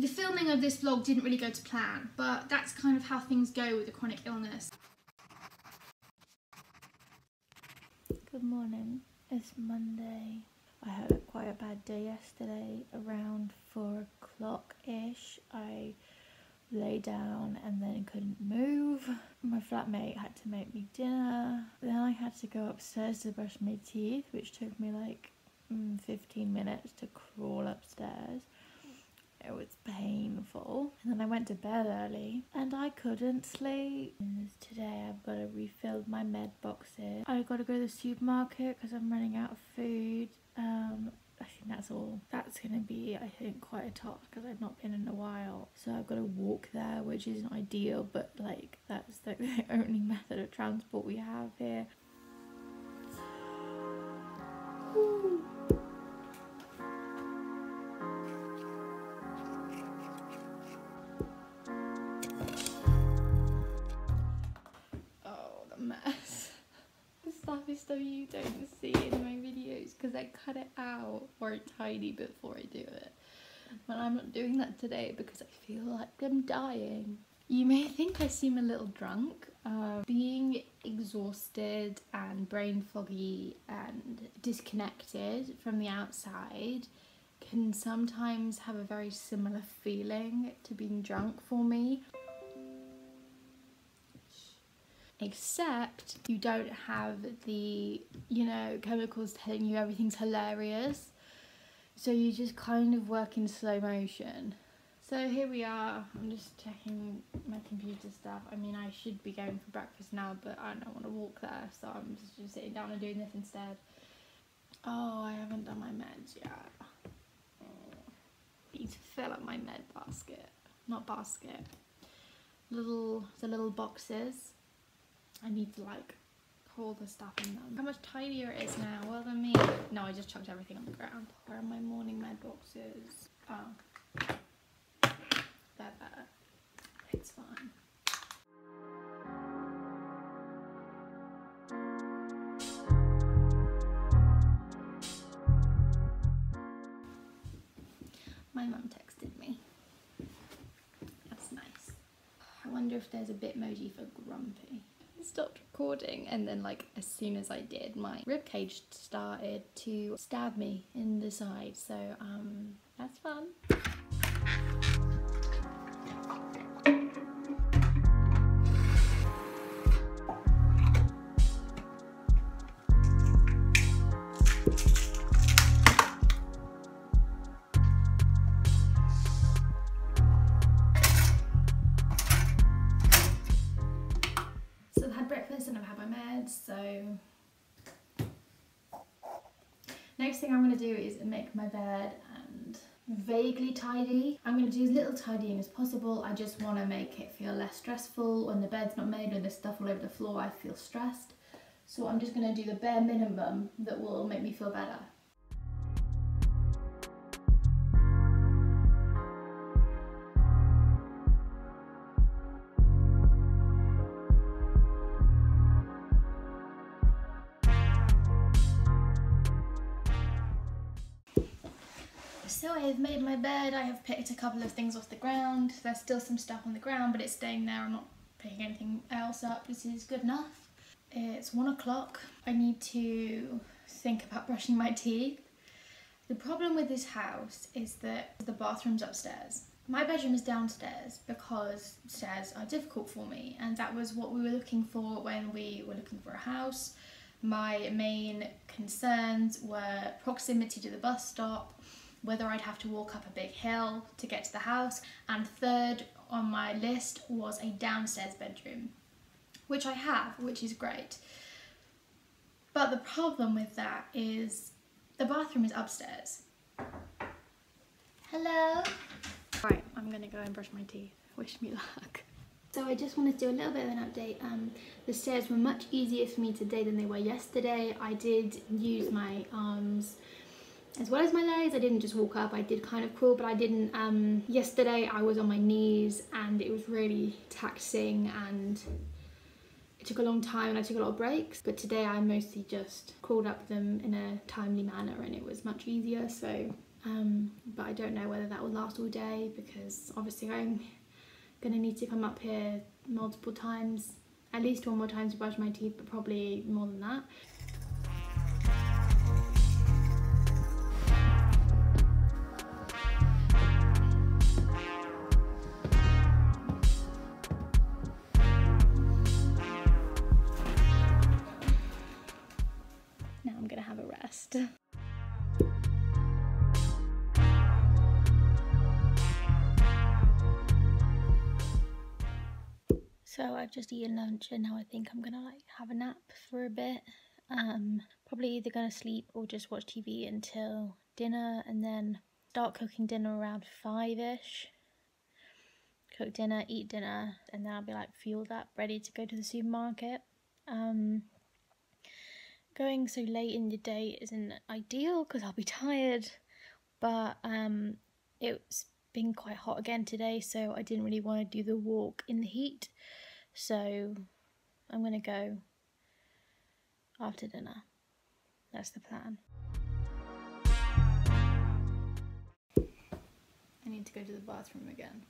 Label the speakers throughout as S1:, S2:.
S1: The filming of this vlog didn't really go to plan, but that's kind of how things go with a chronic illness.
S2: Good morning, it's Monday. I had quite a bad day yesterday. Around 4 o'clock-ish, I lay down and then couldn't move. My flatmate had to make me dinner. Then I had to go upstairs to brush my teeth, which took me like 15 minutes to crawl upstairs. It was painful. And then I went to bed early and I couldn't sleep. And today I've got to refill my med boxes. I've got to go to the supermarket because I'm running out of food. I think that's all. That's going to be, I think, quite a task because I've not been in a while. So I've got to walk there, which isn't ideal, but like that's the only method of transport we have here. Stuff you don't see in my videos because I cut it out or a tiny bit before I do it, but I'm not doing that today because I feel like I'm dying. You may think I seem a little drunk. Being exhausted and brain foggy and disconnected from the outside can sometimes have a very similar feeling to being drunk for me. Except you don't have the, you know, chemicals telling you everything's hilarious. So you just kind of work in slow motion. So here we are. I'm just checking my computer stuff. I mean, I should be going for breakfast now, but I don't want to walk there. So I'm just sitting down and doing this instead. Oh, I haven't done my meds yet. I need to fill up my med basket. Not basket. The little boxes. I need to like hold the stuff in them. How much tidier it is now. Well than me. No, I just chucked everything on the ground. Where are my morning med boxes? Oh. They're there. It's fine. My mum texted me. That's nice. I wonder if there's a Bitmoji for grumpy. Stopped recording and then like as soon as I did, my ribcage started to stab me in the side, so that's fun. And I've had my meds, so next thing I'm going to do is make my bed and vaguely tidy. I'm going to do as little tidying as possible. I just want to make it feel less stressful. When the bed's not made and there's stuff all over the floor, I feel stressed. So I'm just going to do the bare minimum that will make me feel better. So I have made my bed. I have picked a couple of things off the ground. There's still some stuff on the ground, but it's staying there. I'm not picking anything else up. This is good enough. It's 1 o'clock. I need to think about brushing my teeth. The problem with this house is that the bathroom's upstairs. My bedroom is downstairs because stairs are difficult for me, and that was what we were looking for when we were looking for a house. My main concerns were proximity to the bus stop, whether I'd have to walk up a big hill to get to the house, and third on my list was a downstairs bedroom, which I have, which is great. But the problem with that is the bathroom is upstairs. Hello? Right, I'm gonna go and brush my teeth. Wish me luck. So I just wanted to do a little bit of an update. The stairs were much easier for me today than they were yesterday. I did use my arms as well as my legs. I didn't just walk up, I did kind of crawl, but I didn't. Yesterday I was on my knees and it was really taxing and it took a long time and I took a lot of breaks, but today I mostly just crawled up them in a timely manner and it was much easier, so but I don't know whether that will last all day, because obviously I'm gonna need to come up here multiple times, at least one more time to brush my teeth, but probably more than that. Now I'm gonna have a rest. So I've just eaten lunch and now I think I'm gonna like have a nap for a bit. Probably either gonna sleep or just watch TV until dinner, and then start cooking dinner around 5ish. Cook dinner, eat dinner, and then I'll be like fueled up, ready to go to the supermarket. Going so late in the day isn't ideal because I'll be tired, but it's been quite hot again today, so I didn't really want to do the walk in the heat, so I'm gonna go after dinner. That's the plan. I need to go to the bathroom again.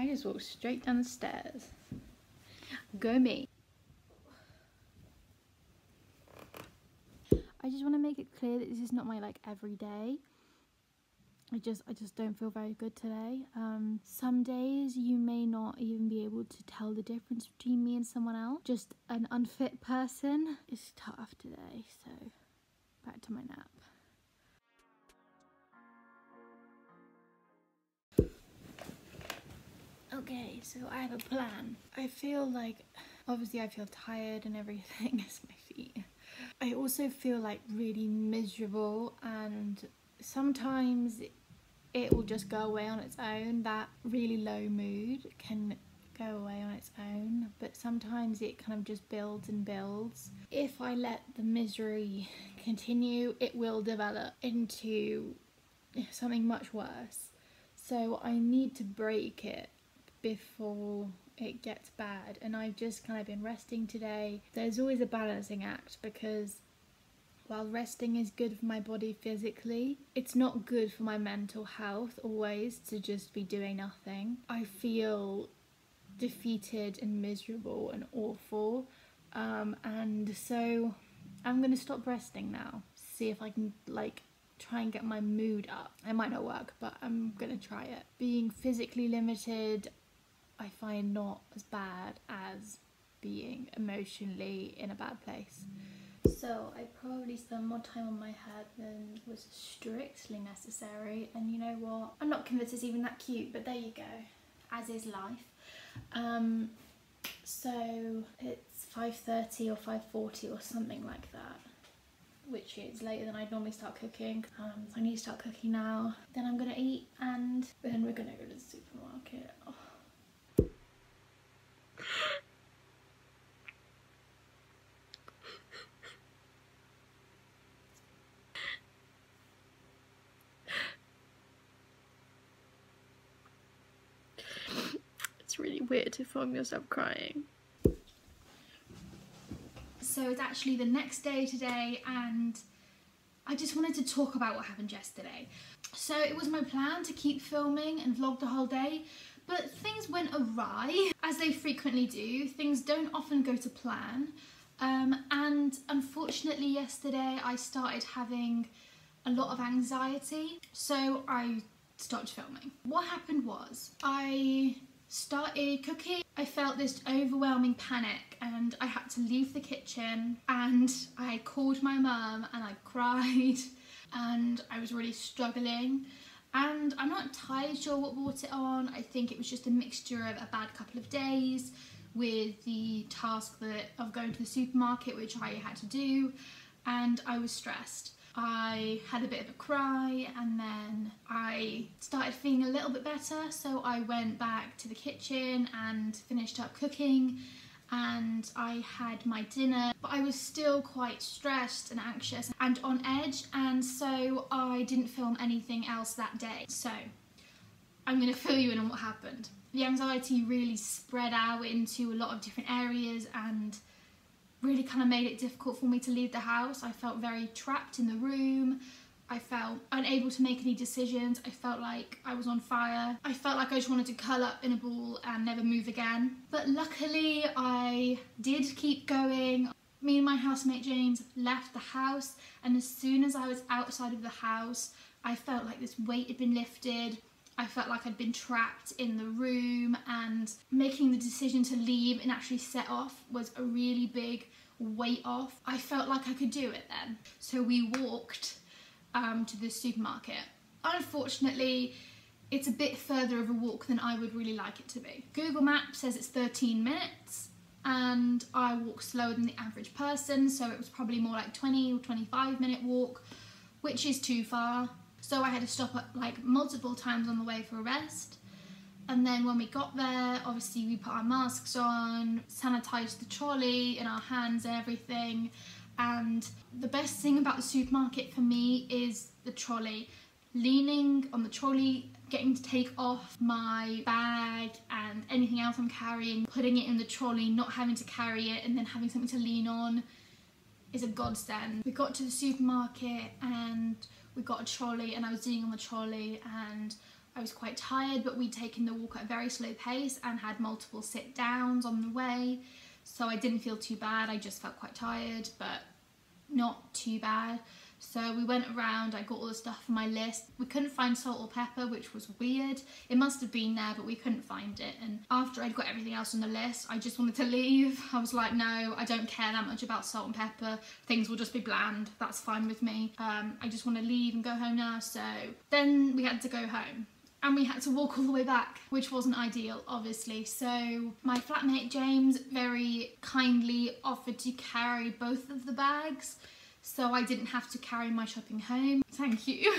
S2: I just walked straight down the stairs. Go me. I just want to make it clear that this is not my like everyday. I just don't feel very good today. Some days you may not even be able to tell the difference between me and someone else. Just an unfit person. It's tough today, so back to my nap. Okay, so I have a plan. I feel like, obviously I feel tired and everything, it's my feet. I also feel like really miserable, and sometimes it will just go away on its own. That really low mood can go away on its own, but sometimes it kind of just builds and builds. If I let the misery continue, it will develop into something much worse. So I need to break it before it gets bad, and I've just kind of been resting today. There's always a balancing act, because while resting is good for my body physically, it's not good for my mental health always to just be doing nothing. I feel defeated and miserable and awful, and so I'm gonna stop resting now, see if I can like try and get my mood up. It might not work, but I'm gonna try it. Being physically limited I find not as bad as being emotionally in a bad place. So I probably spent more time on my head than was strictly necessary, and you know what? I'm not convinced it's even that cute, but there you go. As is life. So it's 5:30 or 5:40 or something like that, which is later than I'd normally start cooking. So I need to start cooking now. Then I'm gonna eat, and then we're gonna go to the supermarket. Oh. It's really weird to film yourself crying.
S1: So it's actually the next day today, and I just wanted to talk about what happened yesterday. So it was my plan to keep filming and vlog the whole day, but things went awry, as they frequently do. Things don't often go to plan, and unfortunately yesterday I started having a lot of anxiety, so I stopped filming. What happened was, I started cooking. I felt this overwhelming panic, and I had to leave the kitchen, and I called my mum and I cried, and I was really struggling, and I'm not entirely sure what brought it on. I think it was just a mixture of a bad couple of days with the task of going to the supermarket, which I had to do, and I was stressed. I had a bit of a cry, and then I started feeling a little bit better, so I went back to the kitchen and finished up cooking, and I had my dinner, but I was still quite stressed and anxious and on edge, and so I didn't film anything else that day. So I'm going to fill you in on what happened. The anxiety really spread out into a lot of different areas and really kind of made it difficult for me to leave the house. I felt very trapped in the room. I felt unable to make any decisions. I felt like I was on fire. I felt like I just wanted to curl up in a ball and never move again. But luckily I did keep going. Me and my housemate James left the house, and as soon as I was outside of the house, I felt like this weight had been lifted. I felt like I'd been trapped in the room, and making the decision to leave and actually set off was a really big weight off. I felt like I could do it then. So we walked to the supermarket. Unfortunately, it's a bit further of a walk than I would really like it to be. Google Maps says it's 13 minutes, and I walk slower than the average person, so it was probably more like 20 or 25-minute walk, which is too far. So I had to stop at like multiple times on the way for a rest. And then when we got there, obviously we put our masks on, sanitised the trolley and our hands and everything. And the best thing about the supermarket for me is the trolley. Leaning on the trolley, getting to take off my bag and anything else I'm carrying, putting it in the trolley, not having to carry it and then having something to lean on is a godsend. We got to the supermarket and we got a trolley, and I was sitting on the trolley and I was quite tired, but we'd taken the walk at a very slow pace and had multiple sit downs on the way, so I didn't feel too bad. I just felt quite tired, but not too bad. So we went around, I got all the stuff on my list. We couldn't find salt or pepper, which was weird. It must have been there, but we couldn't find it. And after I'd got everything else on the list, I just wanted to leave. I was like, no, I don't care that much about salt and pepper. Things will just be bland. That's fine with me. I just want to leave and go home now. So then we had to go home. And we had to walk all the way back, which wasn't ideal, obviously. So my flatmate James very kindly offered to carry both of the bags, so I didn't have to carry my shopping home. Thank you.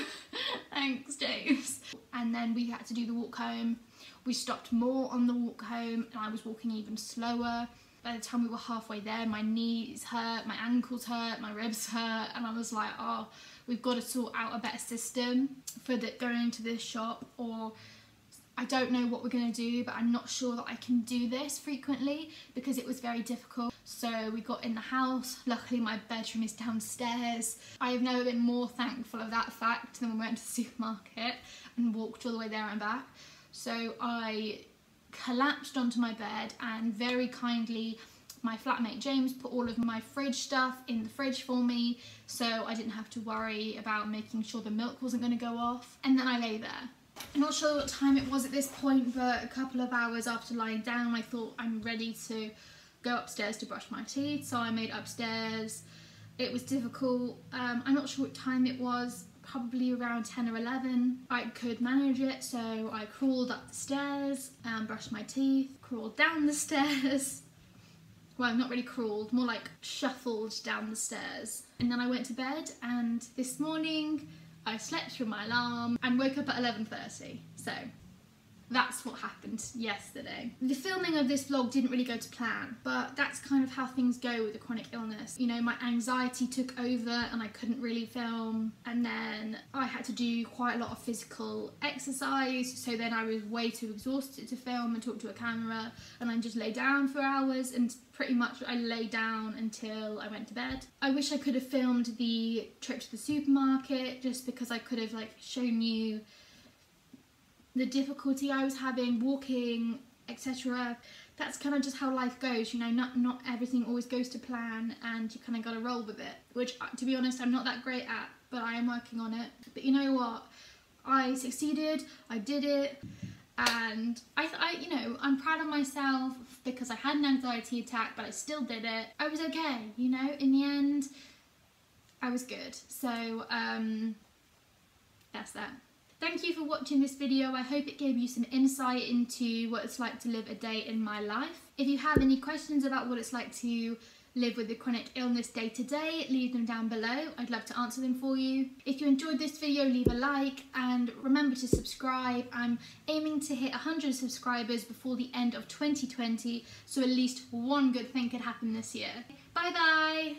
S1: Thanks, James. And then we had to do the walk home. We stopped more on the walk home, and I was walking even slower. By the time we were halfway there, my knees hurt, my ankles hurt, my ribs hurt, and I was like, oh, we've got to sort out a better system for going to this shop, or I don't know what we're going to do, but I'm not sure that I can do this frequently because it was very difficult. So we got in the house. Luckily my bedroom is downstairs. I have never been more thankful of that fact than when we went to the supermarket and walked all the way there and back. So I collapsed onto my bed, and very kindly my flatmate James put all of my fridge stuff in the fridge for me, so I didn't have to worry about making sure the milk wasn't going to go off. And then I lay there. I'm not sure what time it was at this point, but a couple of hours after lying down I thought I'm ready to go upstairs to brush my teeth, so I made upstairs. It was difficult. I'm not sure what time it was, probably around 10 or 11. I could manage it, so I crawled up the stairs and brushed my teeth, crawled down the stairs. Well, not really crawled, more like shuffled down the stairs. And then I went to bed, and this morning I slept through my alarm and woke up at 11:30. So that's what happened yesterday. The filming of this vlog didn't really go to plan, but that's kind of how things go with a chronic illness. You know, my anxiety took over and I couldn't really film, and then I had to do quite a lot of physical exercise, so then I was way too exhausted to film and talk to a camera, and I just lay down for hours, and pretty much I lay down until I went to bed. I wish I could have filmed the trip to the supermarket, just because I could have like shown you the difficulty I was having walking, etc. That's kind of just how life goes, you know, not everything always goes to plan, and you kind of gotta roll with it, which to be honest I'm not that great at, but I am working on it. But you know what, I succeeded, I did it, and I you know, I'm proud of myself because I had an anxiety attack, but I still did it. I was okay, you know, in the end I was good. So that's that. Thank you for watching this video. I hope it gave you some insight into what it's like to live a day in my life. If you have any questions about what it's like to live with a chronic illness day to day, leave them down below. I'd love to answer them for you. If you enjoyed this video, leave a like and remember to subscribe. I'm aiming to hit 100 subscribers before the end of 2020, so at least one good thing could happen this year. Bye bye!